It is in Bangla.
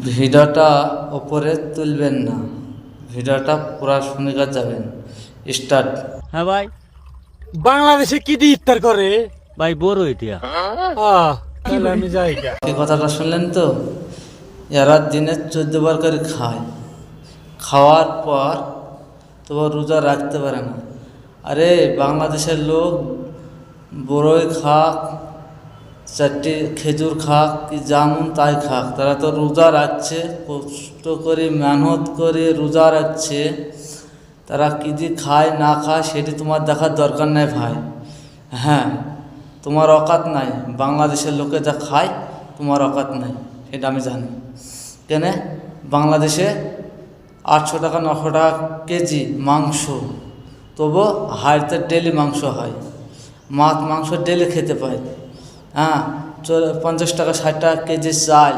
ভিডিওটা ওপরে তুলবেন না, ভিডিওটা পুরা শুনে যাবেন। স্টার্ট। হ্যাঁ ভাই। বাংলাদেশে কি দিয়ে ইফতার করে? ভাই বড় এটা। তাহলে আমি যাই গা। এই কথাটা শুনলেন তো? এরা দিনে 14 বার করে খায়, খাওয়ার পর তো রোজা রাখতে পারে না। আরে বাংলাদেশের লোক বড়ই খাক, 4টি খেজুর খাক, কি জামুন তাই খাক, তারা তো রোজা রাখছে, কষ্ট করে মেহনত করে রোজা রাখছে। তারা কী দিয়ে খায় না খায় সেটি তোমার দেখার দরকার নাই ভাই। হ্যাঁ, তোমার অকাত নাই, বাংলাদেশের লোকে যা খায় তোমার অকাত নাই, সেটা আমি জানি। কেন বাংলাদেশে 800 টাকা 900 টাকা কেজি মাংস, তবু হাড়িতে ডেলি মাংস হয়, মাছ মাংস ডেলি খেতে পায়। হ্যাঁ, 50 টাকা 60 টাকা কেজি চাল,